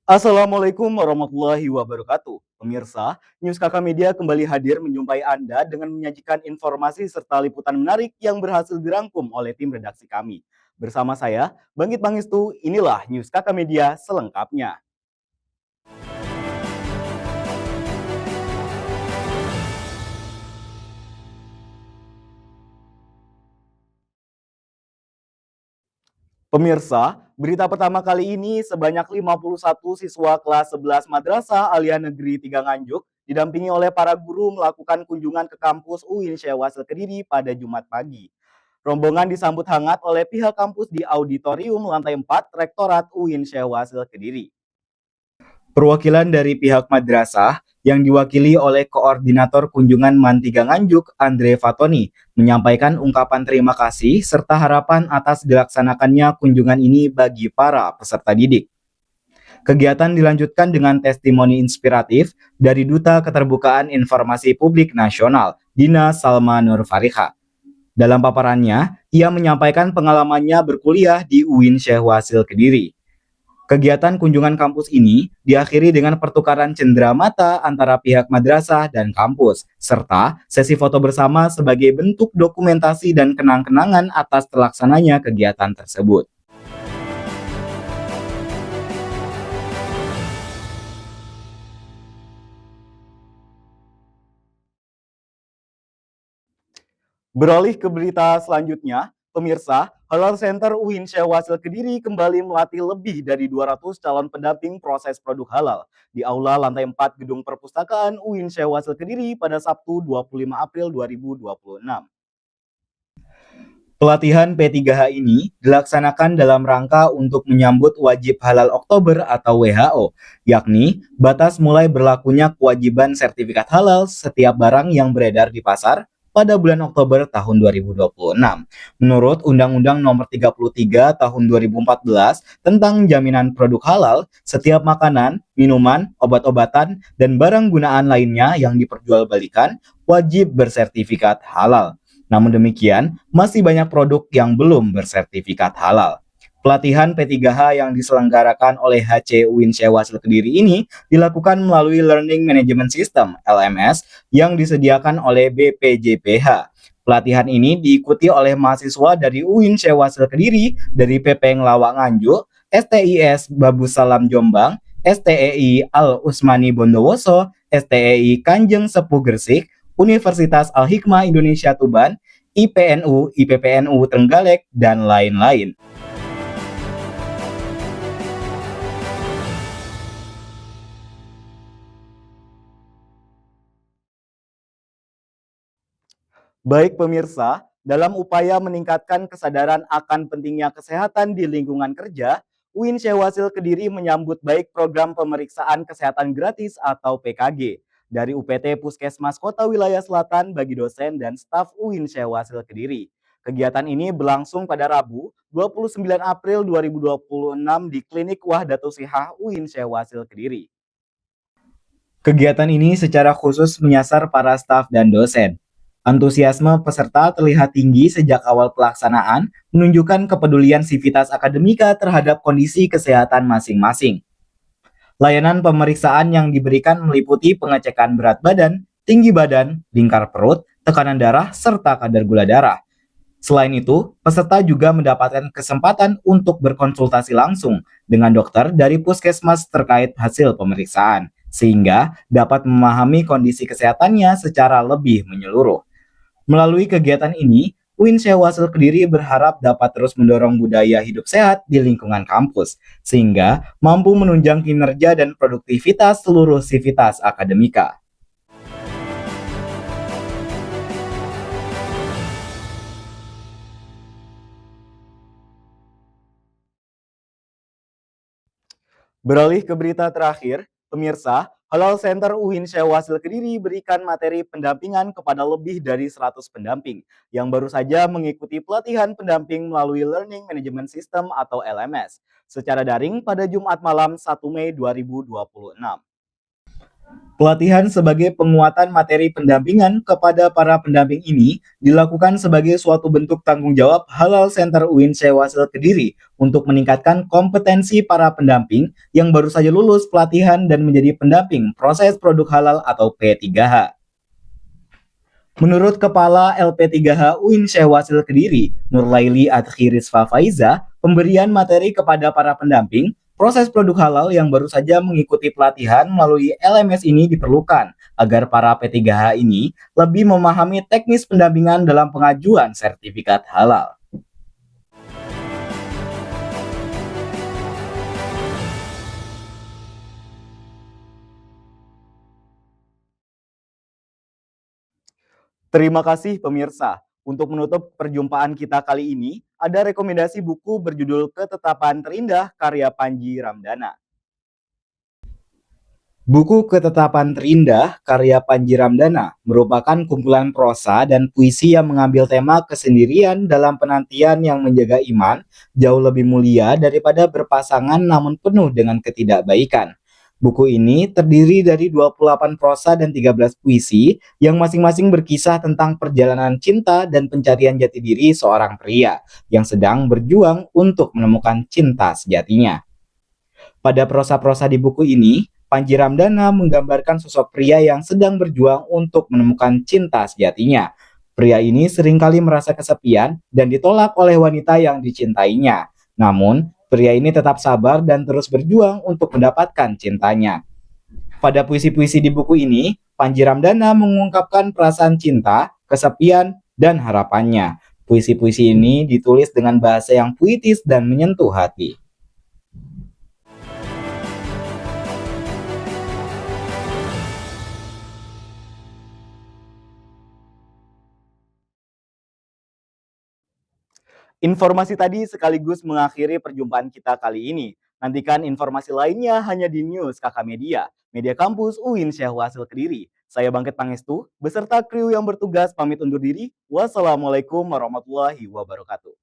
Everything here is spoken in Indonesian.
Assalamualaikum warahmatullahi wabarakatuh. Pemirsa, News Kakak Media kembali hadir menjumpai Anda dengan menyajikan informasi serta liputan menarik yang berhasil dirangkum oleh tim redaksi kami. Bersama saya, Bangkit Pangestu, inilah News Kakak Media selengkapnya. Pemirsa, berita pertama kali ini sebanyak 51 siswa kelas 11 Madrasah Alia Negeri 3 Nganjuk didampingi oleh para guru melakukan kunjungan ke kampus UIN Syewasil Kediri pada Jumat pagi. Rombongan disambut hangat oleh pihak kampus di auditorium lantai 4 Rektorat UIN Syewasil Kediri. Perwakilan dari pihak madrasah yang diwakili oleh Koordinator Kunjungan Mantiga Nganjuk, Andre Fatoni, menyampaikan ungkapan terima kasih serta harapan atas dilaksanakannya kunjungan ini bagi para peserta didik. Kegiatan dilanjutkan dengan testimoni inspiratif dari Duta Keterbukaan Informasi Publik Nasional, Dina Salma Nur Fariha. Dalam paparannya, ia menyampaikan pengalamannya berkuliah di UIN Syewasil Kediri. Kegiatan kunjungan kampus ini diakhiri dengan pertukaran cenderamata antara pihak madrasah dan kampus, serta sesi foto bersama sebagai bentuk dokumentasi dan kenang-kenangan atas terlaksananya kegiatan tersebut. Beralih ke berita selanjutnya, pemirsa, Halal Center UIN Syewasil Kediri kembali melatih lebih dari 200 calon pendamping proses produk halal di Aula lantai 4 Gedung Perpustakaan UIN Syewasil Kediri pada Sabtu 25 April 2026. Pelatihan P3H ini dilaksanakan dalam rangka untuk menyambut Wajib Halal Oktober atau WHO, yakni batas mulai berlakunya kewajiban sertifikat halal setiap barang yang beredar di pasar pada bulan Oktober tahun 2026. Menurut Undang-Undang Nomor 33 Tahun 2014 tentang jaminan produk halal, setiap makanan, minuman, obat-obatan, dan barang gunaan lainnya yang diperjualbelikan wajib bersertifikat halal. Namun demikian, masih banyak produk yang belum bersertifikat halal. Pelatihan P3H yang diselenggarakan oleh HC UIN Syewasil Kediri ini dilakukan melalui Learning Management System (LMS) yang disediakan oleh BPJPH. Pelatihan ini diikuti oleh mahasiswa dari UIN Syewasil Kediri, dari PP Ngelawak Nganjuk, STIS Babu Salam Jombang, STEI Al Usmani Bondowoso, STEI Kanjeng Sepuh Gresik, Universitas Al-Hikmah Indonesia Tuban, IPNU, IPPNU Trenggalek, dan lain-lain. Baik pemirsa, dalam upaya meningkatkan kesadaran akan pentingnya kesehatan di lingkungan kerja, UIN Syewasil Kediri menyambut baik program pemeriksaan kesehatan gratis atau PKG dari UPT Puskesmas Kota Wilayah Selatan bagi dosen dan staf UIN Syewasil Kediri. Kegiatan ini berlangsung pada Rabu, 29 April 2026 di Klinik Wahdatus Sihah UIN Syewasil Kediri. Kegiatan ini secara khusus menyasar para staf dan dosen. Antusiasme peserta terlihat tinggi sejak awal pelaksanaan, menunjukkan kepedulian Sivitas Akademika terhadap kondisi kesehatan masing-masing. Layanan pemeriksaan yang diberikan meliputi pengecekan berat badan, tinggi badan, lingkar perut, tekanan darah, serta kadar gula darah. Selain itu, peserta juga mendapatkan kesempatan untuk berkonsultasi langsung dengan dokter dari puskesmas terkait hasil pemeriksaan, sehingga dapat memahami kondisi kesehatannya secara lebih menyeluruh. Melalui kegiatan ini, UIN Syewasil Kediri berharap dapat terus mendorong budaya hidup sehat di lingkungan kampus, sehingga mampu menunjang kinerja dan produktivitas seluruh sivitas akademika. Beralih ke berita terakhir, pemirsa, Halal Center UIN Syewasil Kediri berikan materi pendampingan kepada lebih dari 100 pendamping yang baru saja mengikuti pelatihan pendamping melalui Learning Management System atau LMS secara daring pada Jumat malam 1 Mei 2026. Pelatihan sebagai penguatan materi pendampingan kepada para pendamping ini dilakukan sebagai suatu bentuk tanggung jawab Halal Center UIN Syewasil Kediri untuk meningkatkan kompetensi para pendamping yang baru saja lulus pelatihan dan menjadi pendamping proses produk halal atau P3H. Menurut Kepala LP3H UIN Syewasil Kediri, Nurlaili Adkhirisfa Faiza, pemberian materi kepada para pendamping proses produk halal yang baru saja mengikuti pelatihan melalui LMS ini diperlukan agar para P3H ini lebih memahami teknis pendampingan dalam pengajuan sertifikat halal. Terima kasih pemirsa. Untuk menutup perjumpaan kita kali ini, ada rekomendasi buku berjudul Ketetapan Terindah karya Panji Ramdana. Buku Ketetapan Terindah karya Panji Ramdana merupakan kumpulan prosa dan puisi yang mengambil tema kesendirian dalam penantian yang menjaga iman jauh lebih mulia daripada berpasangan namun penuh dengan ketidakbaikan. Buku ini terdiri dari 28 prosa dan 13 puisi yang masing-masing berkisah tentang perjalanan cinta dan pencarian jati diri seorang pria yang sedang berjuang untuk menemukan cinta sejatinya. Pada prosa-prosa di buku ini, Panji Ramdana menggambarkan sosok pria yang sedang berjuang untuk menemukan cinta sejatinya. Pria ini seringkali merasa kesepian dan ditolak oleh wanita yang dicintainya. Namun, pria ini tetap sabar dan terus berjuang untuk mendapatkan cintanya. Pada puisi-puisi di buku ini, Panji Ramdana mengungkapkan perasaan cinta, kesepian, dan harapannya. Puisi-puisi ini ditulis dengan bahasa yang puitis dan menyentuh hati. Informasi tadi sekaligus mengakhiri perjumpaan kita kali ini. Nantikan informasi lainnya hanya di News KK Media, Media Kampus UIN Syewasil Kediri. Saya Bangkit Pangestu, beserta kru yang bertugas pamit undur diri. Wassalamualaikum warahmatullahi wabarakatuh.